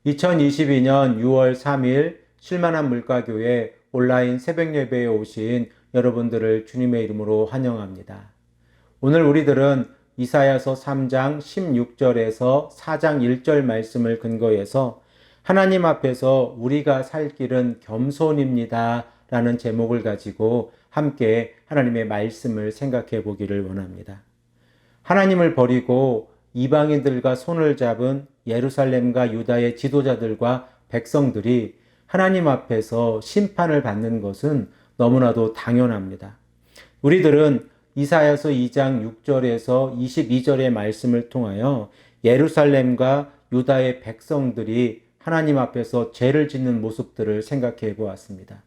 2022년 6월 3일 쉴만한 물가교회 온라인 새벽 예배에 오신 여러분들을 주님의 이름으로 환영합니다. 오늘 우리들은 이사야서 3장 16절에서 4장 1절 말씀을 근거해서 하나님 앞에서 우리가 살 길은 겸손입니다 라는 제목을 가지고 함께 하나님의 말씀을 생각해 보기를 원합니다. 하나님을 버리고 이방인들과 손을 잡은 예루살렘과 유다의 지도자들과 백성들이 하나님 앞에서 심판을 받는 것은 너무나도 당연합니다. 우리들은 이사야서 2장 6절에서 22절의 말씀을 통하여 예루살렘과 유다의 백성들이 하나님 앞에서 죄를 짓는 모습들을 생각해 보았습니다.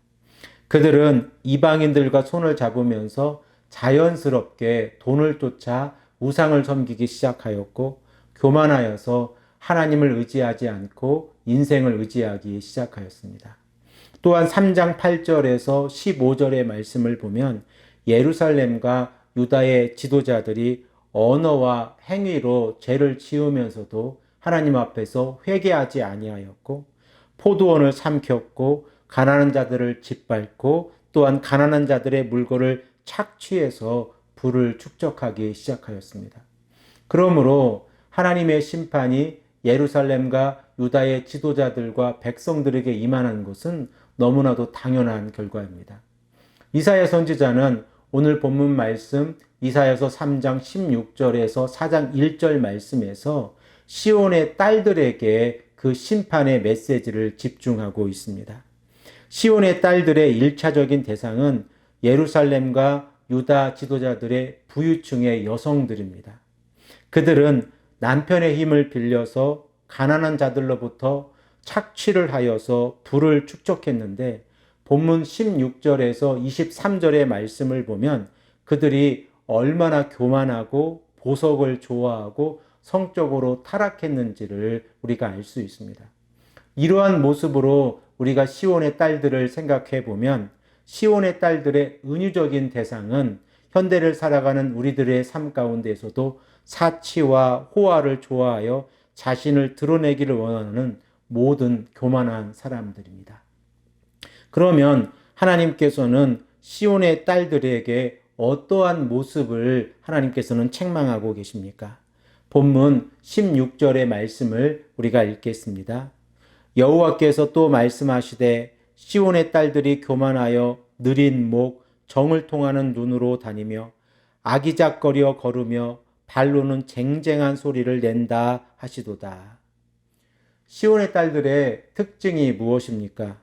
그들은 이방인들과 손을 잡으면서 자연스럽게 돈을 쫓아 우상을 섬기기 시작하였고 교만하여서 하나님을 의지하지 않고 인생을 의지하기 시작하였습니다. 또한 3장 8절에서 15절의 말씀을 보면 예루살렘과 유다의 지도자들이 언어와 행위로 죄를 지으면서도 하나님 앞에서 회개하지 아니하였고 포도원을 삼켰고 가난한 자들을 짓밟고 또한 가난한 자들의 물건을 착취해서 부를 축적하기 시작하였습니다. 그러므로 하나님의 심판이 예루살렘과 유다의 지도자들과 백성들에게 임하는 것은 너무나도 당연한 결과입니다. 이사야 선지자는 오늘 본문 말씀 이사야서 3장 16절에서 4장 1절 말씀에서 시온의 딸들에게 그 심판의 메시지를 집중하고 있습니다. 시온의 딸들의 1차적인 대상은 예루살렘과 유다 지도자들의 부유층의 여성들입니다. 그들은 남편의 힘을 빌려서 가난한 자들로부터 착취를 하여서 부를 축적했는데 본문 16절에서 23절의 말씀을 보면 그들이 얼마나 교만하고 보석을 좋아하고 성적으로 타락했는지를 우리가 알 수 있습니다. 이러한 모습으로 우리가 시온의 딸들을 생각해 보면 시온의 딸들의 은유적인 대상은 현대를 살아가는 우리들의 삶 가운데에서도 사치와 호화를 좋아하여 자신을 드러내기를 원하는 모든 교만한 사람들입니다. 그러면 하나님께서는 시온의 딸들에게 어떠한 모습을 하나님께서는 책망하고 계십니까? 본문 16절의 말씀을 우리가 읽겠습니다. 여호와께서 또 말씀하시되 시온의 딸들이 교만하여 느린 목, 정을 통하는 눈으로 다니며 아기작거려 걸으며 발로는 쟁쟁한 소리를 낸다 하시도다. 시온의 딸들의 특징이 무엇입니까?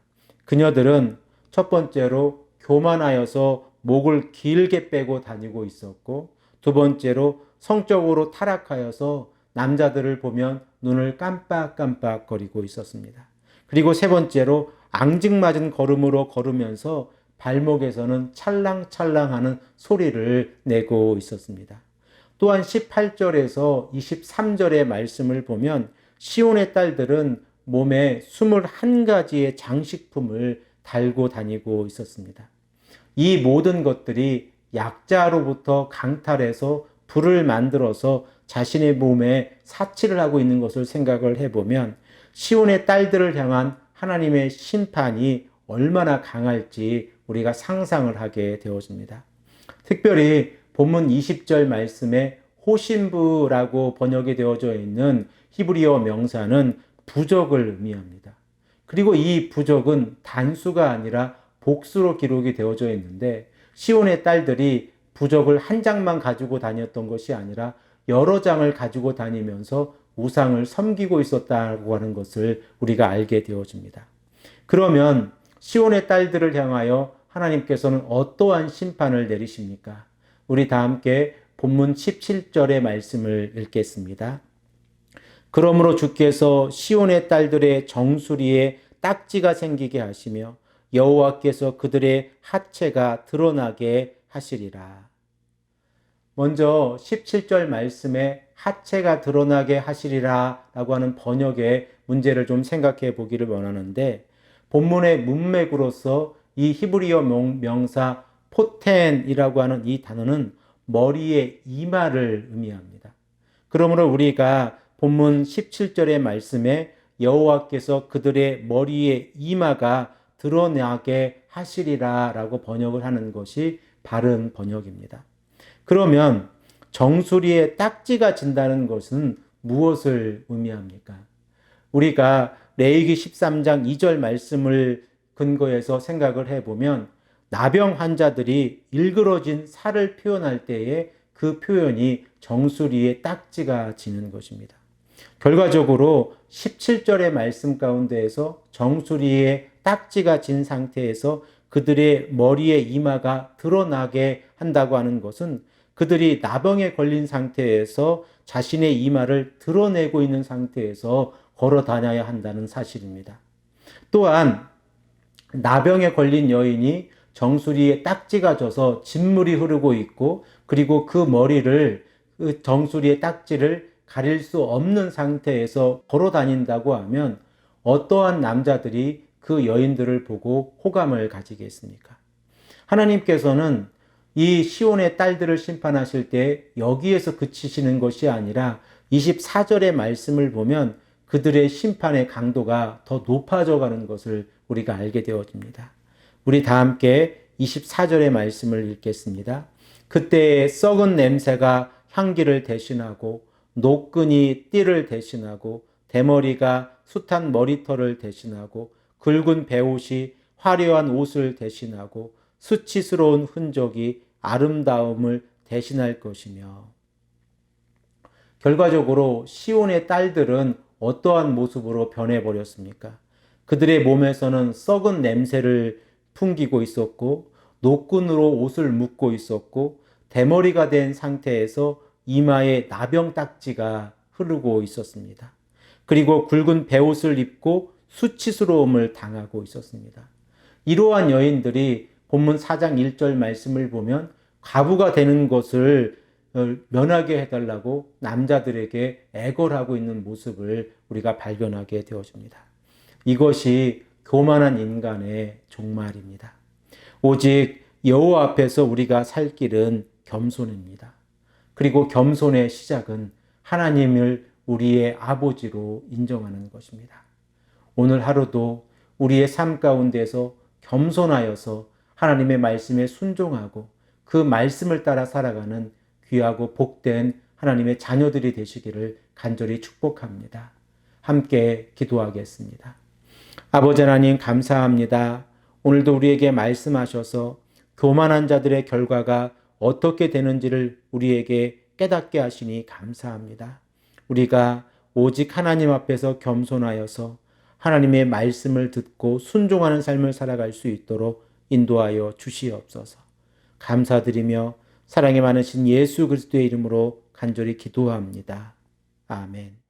그녀들은 첫 번째로 교만하여서 목을 길게 빼고 다니고 있었고, 두 번째로 성적으로 타락하여서 남자들을 보면 눈을 깜빡깜빡 거리고 있었습니다. 그리고 세 번째로 앙증맞은 걸음으로 걸으면서 발목에서는 찰랑찰랑하는 소리를 내고 있었습니다. 또한 18절에서 23절의 말씀을 보면 시온의 딸들은 몸에 21가지의 장식품을 달고 다니고 있었습니다. 이 모든 것들이 약자로부터 강탈해서 불을 만들어서 자신의 몸에 사치를 하고 있는 것을 생각을 해보면 시온의 딸들을 향한 하나님의 심판이 얼마나 강할지 우리가 상상을 하게 되어집니다. 특별히 본문 20절 말씀에 호신부라고 번역이 되어져 있는 히브리어 명사는 부적을 의미합니다. 그리고 이 부적은 단수가 아니라 복수로 기록이 되어져 있는데 시온의 딸들이 부적을 한 장만 가지고 다녔던 것이 아니라 여러 장을 가지고 다니면서 우상을 섬기고 있었다고 하는 것을 우리가 알게 되어집니다. 그러면 시온의 딸들을 향하여 하나님께서는 어떠한 심판을 내리십니까? 우리 다 함께 본문 17절의 말씀을 읽겠습니다. 그러므로 주께서 시온의 딸들의 정수리에 딱지가 생기게 하시며 여호와께서 그들의 하체가 드러나게 하시리라. 먼저 17절 말씀에 하체가 드러나게 하시리라 라고 하는 번역의 문제를 좀 생각해 보기를 원하는데, 본문의 문맥으로서 이 히브리어 명사 포텐이라고 하는 이 단어는 머리의 이마를 의미합니다. 그러므로 우리가 본문 17절의 말씀에 여호와께서 그들의 머리에 이마가 드러나게 하시리라 라고 번역을 하는 것이 바른 번역입니다. 그러면 정수리에 딱지가 진다는 것은 무엇을 의미합니까? 우리가 레위기 13장 2절 말씀을 근거해서 생각을 해보면 나병 환자들이 일그러진 살을 표현할 때에 그 표현이 정수리에 딱지가 지는 것입니다. 결과적으로 17절의 말씀 가운데에서 정수리에 딱지가 진 상태에서 그들의 머리에 이마가 드러나게 한다고 하는 것은 그들이 나병에 걸린 상태에서 자신의 이마를 드러내고 있는 상태에서 걸어 다녀야 한다는 사실입니다. 또한 나병에 걸린 여인이 정수리에 딱지가 져서 진물이 흐르고 있고 그리고 그 머리를 그 정수리의 딱지를 가릴 수 없는 상태에서 걸어 다닌다고 하면 어떠한 남자들이 그 여인들을 보고 호감을 가지겠습니까? 하나님께서는 이 시온의 딸들을 심판하실 때 여기에서 그치시는 것이 아니라 24절의 말씀을 보면 그들의 심판의 강도가 더 높아져 가는 것을 우리가 알게 되어집니다. 우리 다 함께 24절의 말씀을 읽겠습니다. 그때 썩은 냄새가 향기를 대신하고 노끈이 띠를 대신하고 대머리가 숱한 머리털을 대신하고 굵은 베옷이 화려한 옷을 대신하고 수치스러운 흔적이 아름다움을 대신할 것이며 결과적으로 시온의 딸들은 어떠한 모습으로 변해버렸습니까? 그들의 몸에서는 썩은 냄새를 풍기고 있었고 노끈으로 옷을 묶고 있었고 대머리가 된 상태에서 이마에 나병 딱지가 흐르고 있었습니다. 그리고 굵은 베옷을 입고 수치스러움을 당하고 있었습니다. 이러한 여인들이 본문 4장 1절 말씀을 보면 과부가 되는 것을 면하게 해달라고 남자들에게 애걸하고 있는 모습을 우리가 발견하게 되어집니다. 이것이 교만한 인간의 종말입니다. 오직 여호와 앞에서 우리가 살 길은 겸손입니다. 그리고 겸손의 시작은 하나님을 우리의 아버지로 인정하는 것입니다. 오늘 하루도 우리의 삶 가운데서 겸손하여서 하나님의 말씀에 순종하고 그 말씀을 따라 살아가는 귀하고 복된 하나님의 자녀들이 되시기를 간절히 축복합니다. 함께 기도하겠습니다. 아버지 하나님 감사합니다. 오늘도 우리에게 말씀하셔서 교만한 자들의 결과가 어떻게 되는지를 우리에게 깨닫게 하시니 감사합니다. 우리가 오직 하나님 앞에서 겸손하여서 하나님의 말씀을 듣고 순종하는 삶을 살아갈 수 있도록 인도하여 주시옵소서. 감사드리며 사랑이 많으신 예수 그리스도의 이름으로 간절히 기도합니다. 아멘.